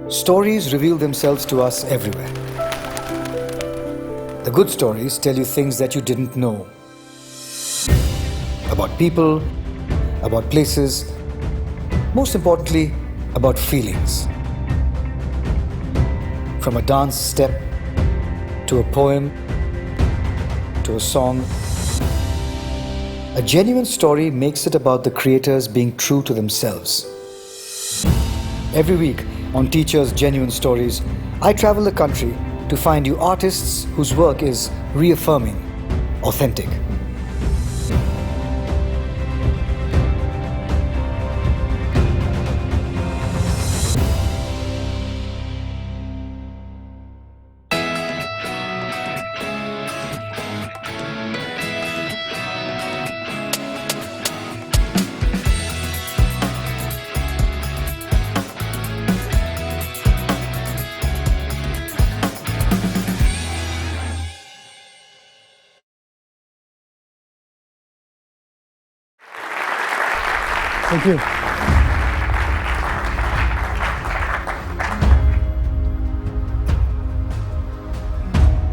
Stories reveal themselves to us everywhere. The good stories tell you things that you didn't know. About people, about places, most importantly, about feelings. From a dance step, to a poem, to a song. A genuine story makes it about the creators being true to themselves. Every week on Teachers' Genuine Stories, I travel the country to find you artists whose work is reaffirming, authentic. Thank you.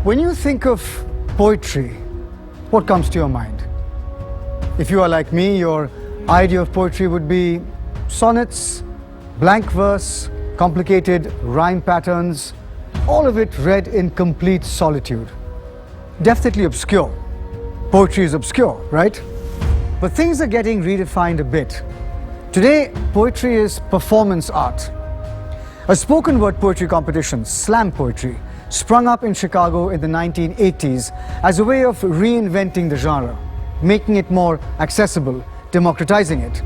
When you think of poetry, what comes to your mind? If you are like me, your idea of poetry would be sonnets, blank verse, complicated rhyme patterns, all of it read in complete solitude. Definitely obscure. Poetry is obscure, right? But things are getting redefined a bit. Today, poetry is performance art. A spoken word poetry competition, slam poetry, sprung up in Chicago in the 1980s as a way of reinventing the genre, making it more accessible, democratizing it.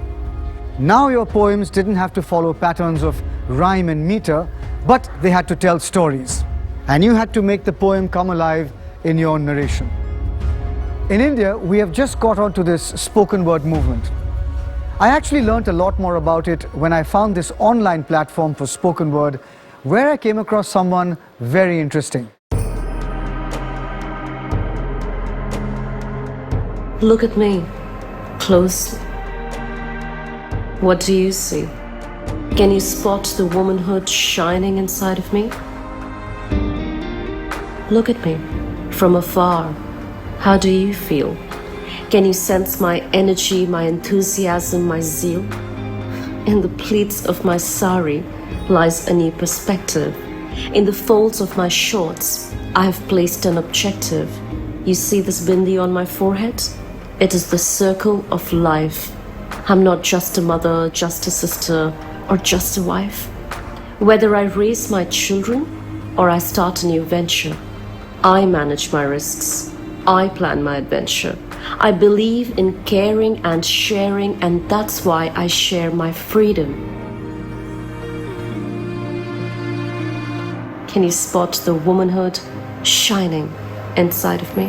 Now your poems didn't have to follow patterns of rhyme and meter, but they had to tell stories. And you had to make the poem come alive in your narration. In India, we have just got onto this spoken word movement. I actually learned a lot more about it when I found this online platform for spoken word, where I came across someone very interesting. Look at me closely. What do you see? Can you spot the womanhood shining inside of me? Look at me from afar. How do you feel? Can you sense my energy, my enthusiasm, my zeal? In the pleats of my sari lies a new perspective. In the folds of my shorts, I have placed an objective. You see this bindi on my forehead? It is the circle of life. I'm not just a mother, just a sister, or just a wife. Whether I raise my children or I start a new venture, I manage my risks. I plan my adventure. I believe in caring and sharing, and that's why I share my freedom. Can you spot the womanhood shining inside of me?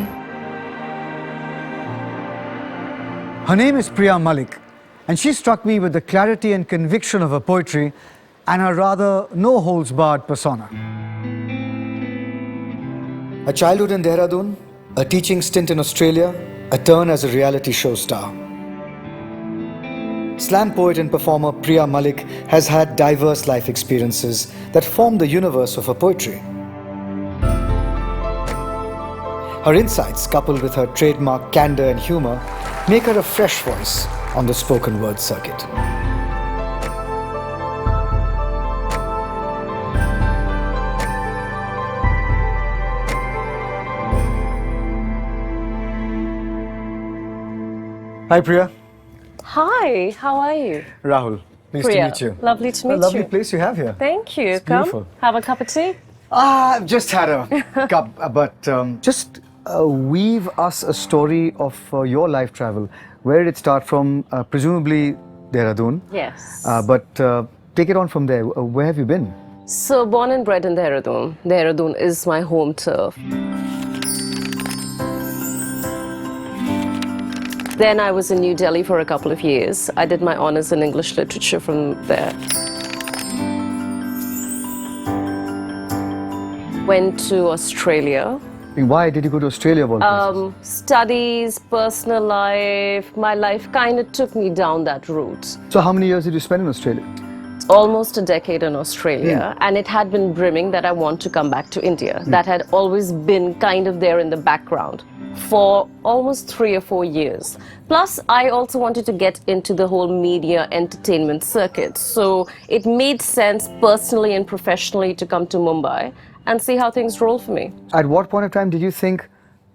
Her name is Priya Malik, and she struck me with the clarity and conviction of her poetry and her rather no-holds-barred persona. A childhood in Dehradun, a teaching stint in Australia, a turn as a reality show star. Slam poet and performer Priya Malik has had diverse life experiences that form the universe of her poetry. Her insights, coupled with her trademark candor and humor, make her a fresh voice on the spoken word circuit. Hi, Priya. Hi, how are you? Rahul. Nice Priya, to meet you. lovely to meet you. A lovely place you have here. Thank you. It's Come, beautiful. have a cup of tea. I've just had a cup, but just weave us a story of your life travel. Where did it start from? Presumably Dehradun. Yes. But take it on from there. Where have you been? So, born and bred in Dehradun. Dehradun is my home turf. Then I was in New Delhi for a couple of years. I did my honors in English literature from there. Went to Australia. Why did you go to Australia of all places? Studies, personal life, my life kind of took me down that route. So how many years did you spend in Australia? almost a decade in Australia, and it had been brimming that I want to come back to India. That had always been kind of there in the background for almost 3 or 4 years. Plus, I also wanted to get into the whole media entertainment circuit. So it made sense personally and professionally to come to Mumbai and see how things roll for me. At what point of time did you think,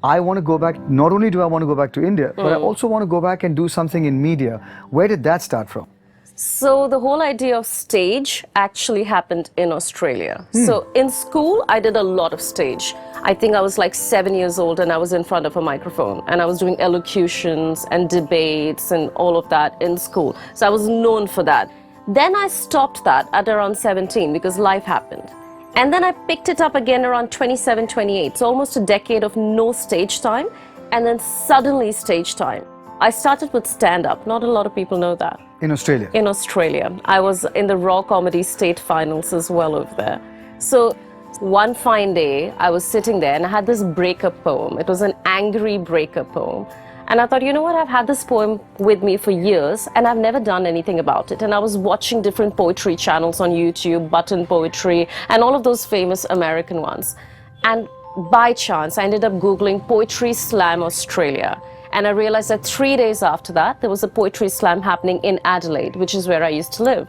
I want to go back, not only do I want to go back to India, but I also want to go back and do something in media? Where did that start from? So the whole idea of stage actually happened in Australia. So in school, I did a lot of stage. I think I was like 7 years old and I was in front of a microphone and I was doing elocutions and debates and all of that in school. So I was known for that. Then I stopped that at around 17 because life happened. And then I picked it up again around 27, 28. So almost a decade of no stage time and then suddenly stage time. I started with stand-up. Not a lot of people know that. In Australia? In Australia. I was in the Raw Comedy State Finals as well over there. So one fine day, I was sitting there and I had this breakup poem. It was an angry breakup poem. And I thought, you know what, I've had this poem with me for years and I've never done anything about it. And I was watching different poetry channels on YouTube, Button Poetry, and all of those famous American ones. And by chance, I ended up Googling Poetry Slam Australia. And I realized that 3 days after that, there was a poetry slam happening in Adelaide, which is where I used to live.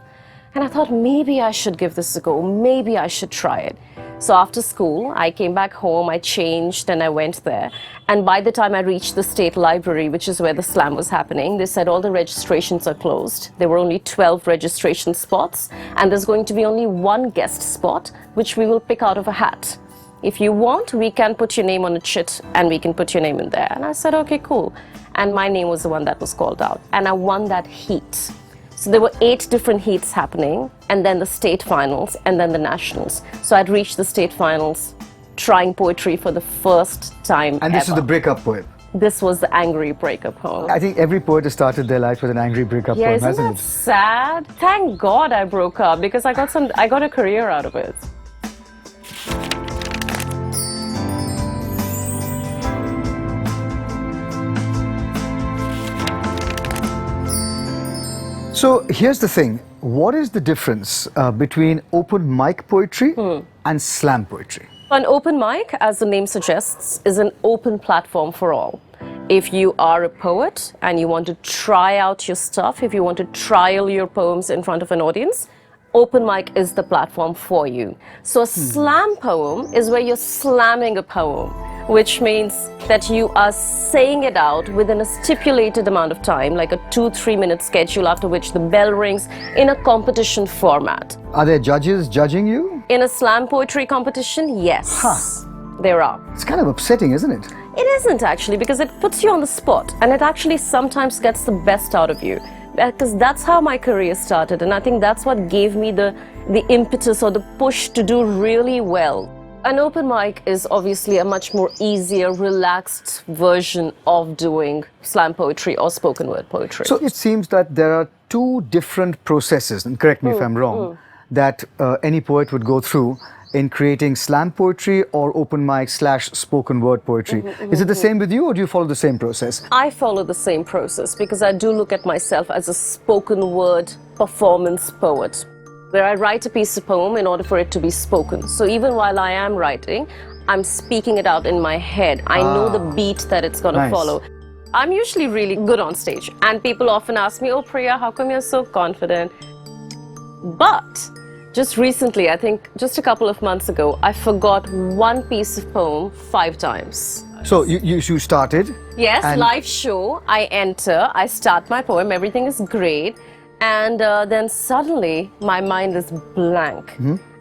And I thought, maybe I should give this a go. Maybe I should try it. So after school, I came back home, I changed, and I went there. And by the time I reached the State Library, which is where the slam was happening, they said all the registrations are closed. There were only 12 registration spots, and there's going to be only one guest spot, which we will pick out of a hat. If you want, we can put your name on a chit and we can put your name in there. And I said, okay, cool. And my name was the one that was called out. And I won that heat. So there were 8 different heats happening, and then the state finals, and then the nationals. So I'd reached the state finals trying poetry for the first time And this ever. is the breakup poem? This was the angry breakup poem. I think every poet has started their life with an angry breakup Yeah, poem, isn't hasn't that it? sad? Thank God I broke up because I got a career out of it. So here's the thing. What is the difference between open mic poetry and slam poetry? An open mic, as the name suggests, is an open platform for all. If you are a poet and you want to try out your stuff, if you want to trial your poems in front of an audience, open mic is the platform for you. So a slam poem is where you're slamming a poem, which means that you are saying it out within a stipulated amount of time, like a 2-3 minute schedule, after which the bell rings, in a competition format. Are there judges judging you? In a slam poetry competition, yes, there are. It's kind of upsetting, isn't it? It isn't actually, because it puts you on the spot and it actually sometimes gets the best out of you. Because that's how my career started, and I think that's what gave me the impetus or the push to do really well. An open mic is obviously a much more easier, relaxed version of doing slam poetry or spoken word poetry. So it seems that there are 2 different processes, and correct me if I'm wrong, that any poet would go through in creating slam poetry or open mic / spoken word poetry. Is it the same with you, or do you follow the same process? I follow the same process because I do look at myself as a spoken word performance poet, where I write a piece of poem in order for it to be spoken. So even while I am writing, I'm speaking it out in my head. I know the beat that it's going to follow. I'm usually really good on stage, and people often ask me, oh Priya, how come you're so confident? But just recently, I think just a couple of months ago, I forgot one piece of poem 5 times. So you started? Yes, and live show, I enter, I start my poem, everything is great, and then suddenly my mind is blank.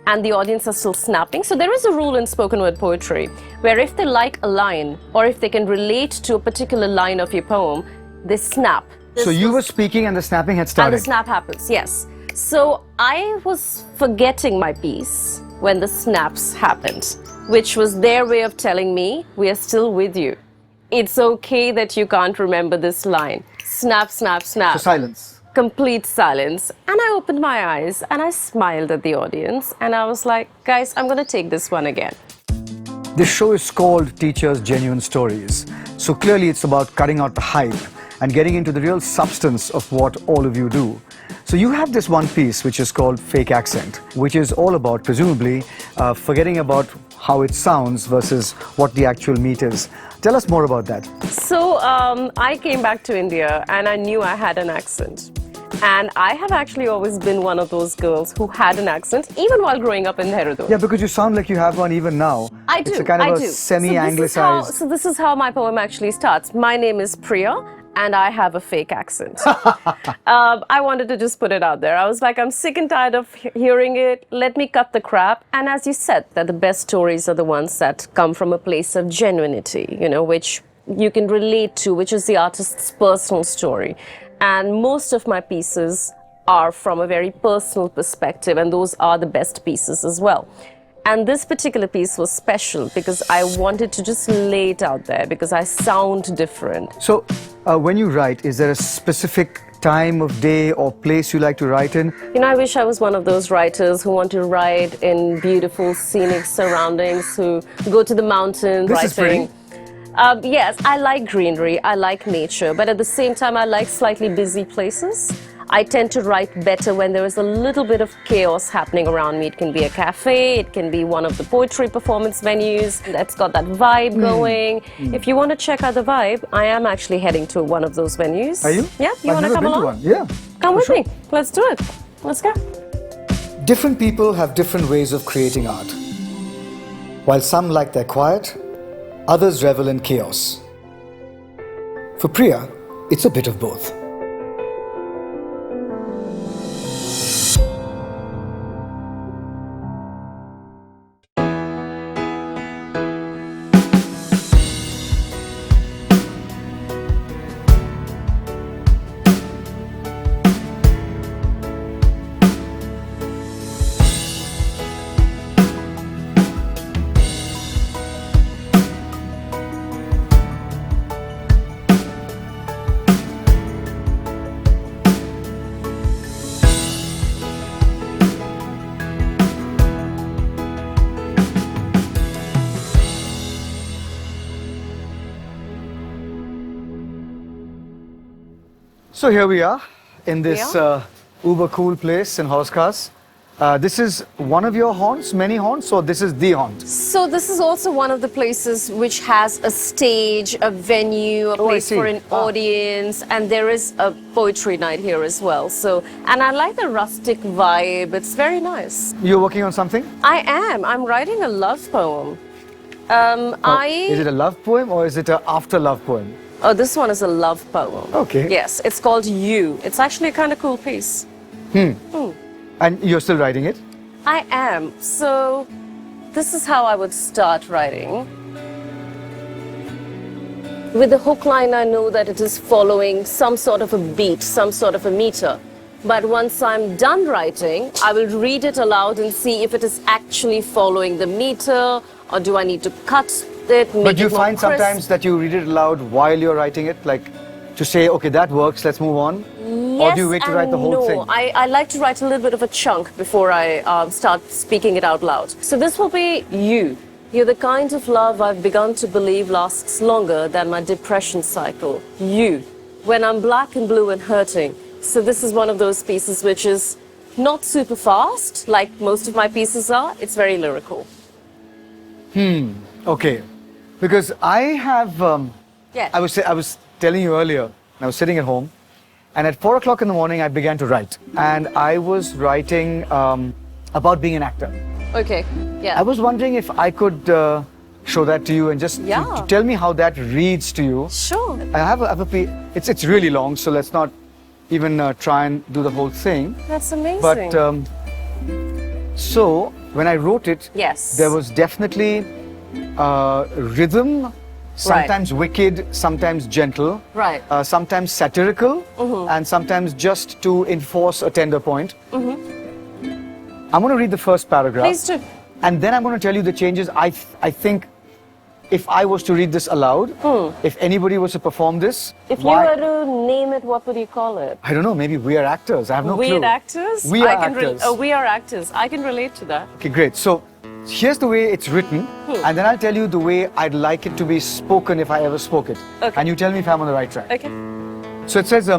And the audience are still snapping. So there is a rule in spoken word poetry where if they like a line or if they can relate to a particular line of your poem, they snap. So you were speaking and the snapping had started? And the snap happens, yes. So I was forgetting my piece when the snaps happened, which was their way of telling me, we are still with you. It's okay that you can't remember this line. Snap, snap, snap. So silence. Complete silence. And I opened my eyes and I smiled at the audience and I was like, guys, I'm going to take this one again. This show is called Teachers' Genuine Stories. So clearly it's about cutting out the hype and getting into the real substance of what all of you do. So you have this one piece which is called Fake Accent, which is all about, presumably, forgetting about how it sounds versus what the actual meat is. Tell us more about that. So I came back to India and I knew I had an accent. And I have actually always been one of those girls who had an accent, even while growing up in Narrated. Yeah, because you sound like you have one even now. I do. It's a kind of a semi-anglicized. So this is how my poem actually starts. My name is Priya, and I have a fake accent. I wanted to just put it out there. I was like, I'm sick and tired of hearing it. Let me cut the crap. And as you said, that the best stories are the ones that come from a place of genuinity, you know, which you can relate to, which is the artist's personal story. And most of my pieces are from a very personal perspective, and those are the best pieces as well. And this particular piece was special because I wanted to just lay it out there because I sound different. So, when you write, is there a specific time of day or place you like to write in? You know, I wish I was one of those writers who want to write in beautiful scenic surroundings, who go to the mountains This writing. is pretty. Yes, I like greenery, I like nature, but at the same time, I like slightly busy places. I tend to write better when there is a little bit of chaos happening around me. It can be a cafe, it can be one of the poetry performance venues that's got that vibe going. If you want to check out the vibe, I am actually heading to one of those venues. Are you? Yeah, you want to come along? Yeah. Come with sure. me. Let's do it. Let's go. Different people have different ways of creating art. While some like their quiet, others revel in chaos. For Priya, it's a bit of both. So here we are in this uber cool place in Horse. This is one of your haunts, many haunts, or this is the haunt? So this is also one of the places which has a stage, a venue, a place for an audience, and there is a poetry night here as well. So, and I like the rustic vibe. It's very nice. You're working on something? I am. I'm writing a love poem. Is it a love poem or is it an after love poem? Oh, this one is a love poem. Okay. Yes, it's called You. It's actually a kind of cool piece. And you're still writing it? I am. So this is how I would start writing. With the hook line, I know that it is following some sort of a beat, some sort of a meter. But once I'm done writing, I will read it aloud and see if it is actually following the meter, or do I need to cut it, make But you it more find crisp? sometimes that you read it aloud while you're writing it, like to say, okay, that works, let's move on? Or do you wait to write the whole thing? I like to write a little bit of a chunk before I start speaking it out loud. So this will be You. You're the kind of love I've begun to believe lasts longer than my depression cycle. You. When I'm black and blue and hurting. So this is one of those pieces which is not super fast, like most of my pieces are. It's very lyrical. Okay. Because I have, Yeah. I was telling you earlier, I was sitting at home, and at 4 o'clock in the morning, I began to write. And I was writing about being an actor. Okay. Yeah. I was wondering if I could show that to you and just to tell me how that reads to you. Sure. I have a piece. It's really long, so let's not even try and do the whole thing. That's amazing. But so when I wrote it, Yes. there was definitely rhythm, sometimes wicked, sometimes gentle, Right. sometimes satirical, and sometimes just to enforce a tender point. I'm going to read the first paragraph. Please do. And then I'm going to tell you the changes. I think if I was to read this aloud, if anybody was to perform this, If you were to name it, what would you call it? I don't know, maybe we are actors. I have no clue. Weird actors? We are actors. We are actors. I can relate to that. Okay, great. So here's the way it's written, and then I'll tell you the way I'd like it to be spoken if I ever spoke it. Okay. And you tell me if I'm on the right track. Okay. So it says,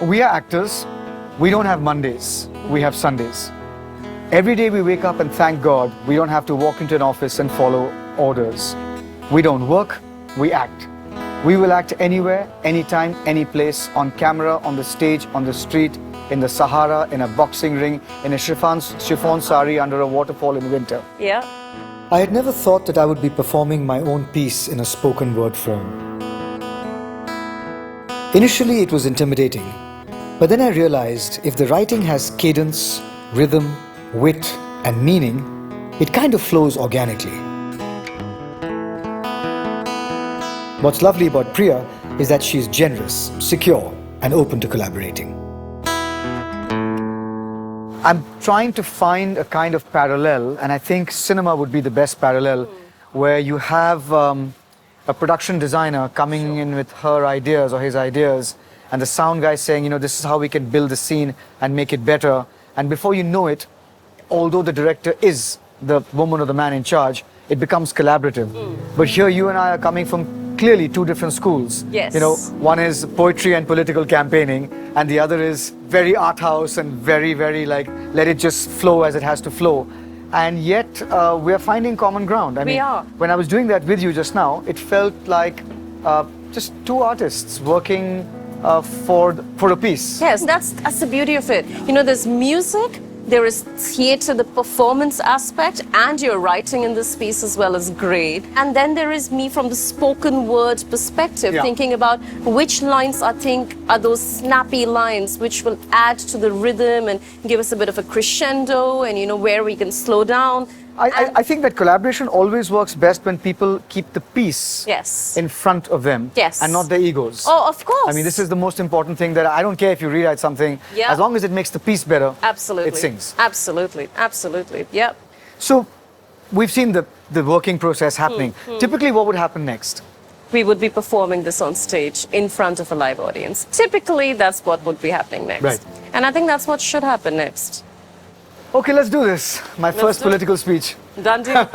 we are actors. We don't have Mondays. We have Sundays. Every day we wake up and thank God we don't have to walk into an office and follow orders. We don't work, we act. We will act anywhere, anytime, any place, on camera, on the stage, on the street, in the Sahara, in a boxing ring, in a chiffon sari under a waterfall in winter. Yeah. I had never thought that I would be performing my own piece in a spoken word form. Initially, it was intimidating, but then I realized if the writing has cadence, rhythm, wit, and meaning, it kind of flows organically. What's lovely about Priya is that she's generous, secure, and open to collaborating. I'm trying to find a kind of parallel, and I think cinema would be the best parallel, where you have a production designer coming in with her ideas or his ideas, and the sound guy saying, you know, this is how we can build the scene and make it better. And before you know it, although the director is the woman or the man in charge, it becomes collaborative. But here you and I are coming from clearly two different schools. Yes. You know, one is poetry and political campaigning, and the other is very art house and very, very like, let it just flow as it has to flow. And yet, we're finding common ground. I mean, are. when I was doing that with you just now, it felt like just two artists working for a piece. Yes, that's the beauty of it. You know, there's music, there is theatre, the performance aspect, and your writing in this piece as well is great. And then there is me from the spoken word perspective, Yeah. thinking about which lines are those snappy lines which will add to the rhythm and give us a bit of a crescendo, and you know where we can slow down. I think that collaboration always works best when people keep the piece Yes. in front of them, Yes. and not their egos. Oh, of course. I mean, this is the most important thing, that I don't care if you rewrite something, Yeah. as long as it makes the piece better, Absolutely. it sings. Absolutely. Absolutely. Yep. So, we've seen the working process happening. Typically, what would happen next? We would be performing this on stage in front of a live audience. Typically, that's what would be happening next. Right. And I think that's what should happen next. Okay, let's do this. My first do it. political speech. Done deal.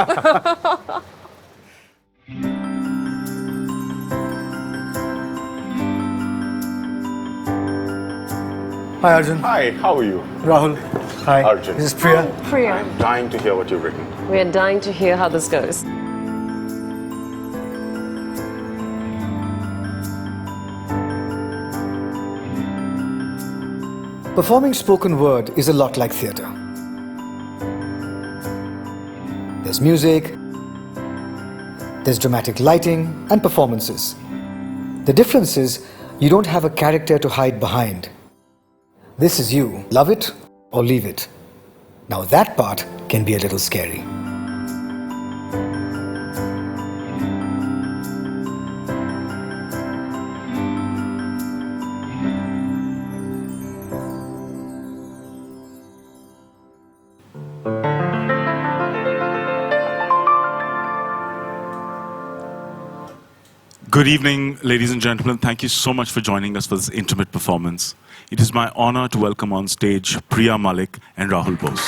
Hi, Arjun. Hi, how are you? Rahul. Hi. Arjun. This is Priya. Priya, Dying to hear what you've written. we're dying to hear how this goes. Performing spoken word is a lot like theatre. There's music, there's dramatic lighting and performances. The difference is you don't have a character to hide behind. This is you. Love it or leave it. Now that part can be a little scary. Good evening, ladies and gentlemen. Thank you so much for joining us for this intimate performance. It is my honor to welcome on stage Priya Malik and Rahul Bose.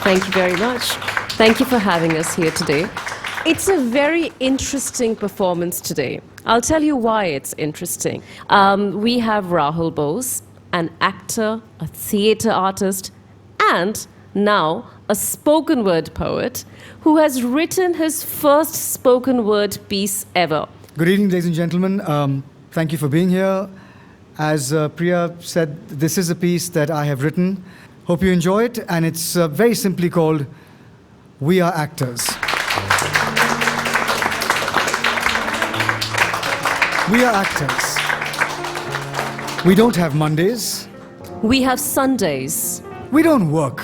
Thank you very much. Thank you for having us here today. It's a very interesting performance today. I'll tell you why it's interesting. We have Rahul Bose, an actor, a theatre artist, and now a spoken word poet who has written his first spoken word piece ever. Good evening, ladies and gentlemen. Thank you for being here. As Priya said, this is a piece that I have written. Hope you enjoy it, and it's very simply called We Are Actors. We are actors. We don't have Mondays. We have Sundays. We don't work.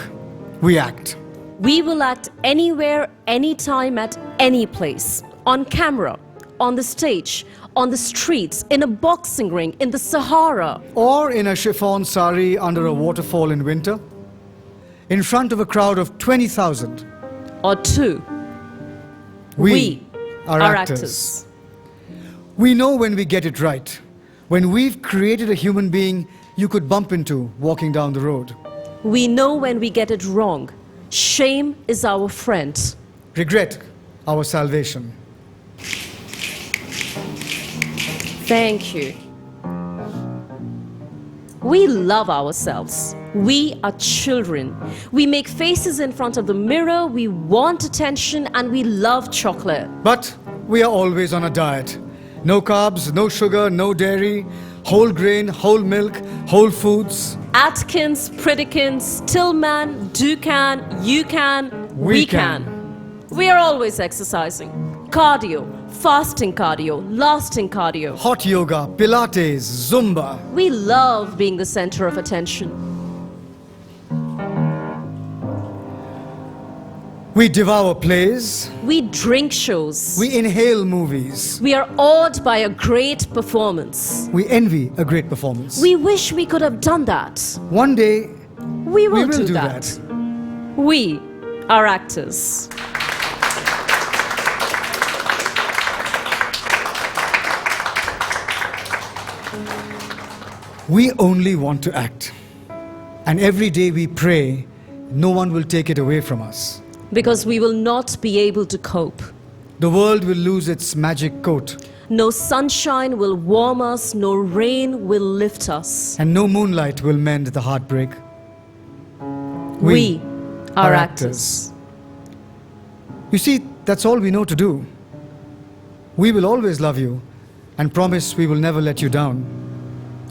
We act. We will act anywhere, anytime, at any place. On camera, on the stage, on the streets, in a boxing ring, in the Sahara. Or in a chiffon sari under a waterfall in winter. In front of a crowd of 20,000. Or two. We are actors. We know when we get it right. When we've created a human being you could bump into walking down the road. We know when we get it wrong. Shame is our friend. Regret, our salvation. Thank you. We love ourselves. We are children. We make faces in front of the mirror, we want attention, and we love chocolate. But we are always on a diet. No carbs, no sugar, no dairy, whole grain, whole milk, whole foods. Atkins, Predicans, Tillman, Dukan, you can, we can. We are always exercising. Cardio, fasting cardio, lasting cardio. Hot yoga, Pilates, Zumba. We love being the center of attention. We devour plays. We drink shows. We inhale movies. We are awed by a great performance. We envy a great performance. We wish we could have done that. One day, We will, we will do that. We are actors. We only want to act. And every day we pray, no one will take it away from us. Because we will not be able to cope. The world will lose its magic coat. No sunshine will warm us, no rain will lift us. And no moonlight will mend the heartbreak. We are actors. You see, that's all we know to do. We will always love you and promise we will never let you down.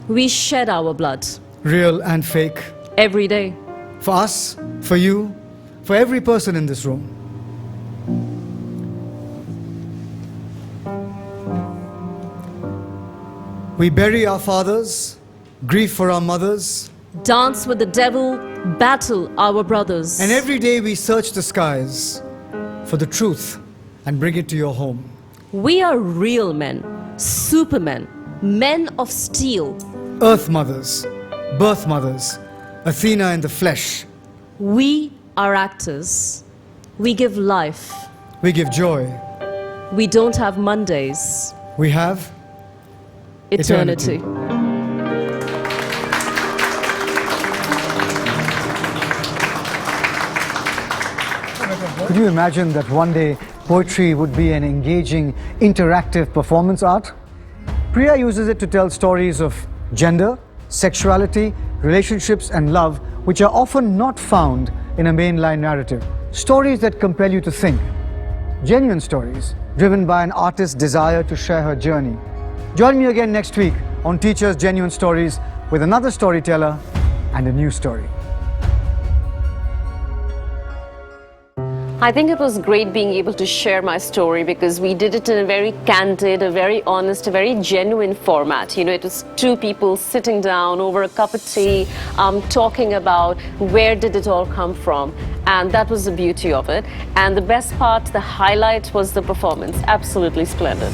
We shed our blood Real and fake. every day. For us, for you, for every person in this room. We bury our fathers, grieve for our mothers, Dance with the devil, battle our brothers. and every day we search the skies for the truth and bring it to your home. We are real men, supermen, men of steel. Earth mothers, birth mothers, Athena in the flesh. We are actors. We give life. We give joy. We don't have Mondays. We have Eternity. Could you imagine that one day poetry would be an engaging, interactive performance art? Priya uses it to tell stories of gender, sexuality, relationships, and love, which are often not found in a mainline narrative. Stories that compel you to think. Genuine stories, driven by an artist's desire to share her journey. Join me again next week on Teacher's Genuine Stories with another storyteller and a new story. I think it was great being able to share my story because we did it in a very candid, a very honest, a very genuine format. You know, it was two people sitting down over a cup of tea, talking about where did it all come from. And that was the beauty of it. And the best part, the highlight was the performance. Absolutely splendid.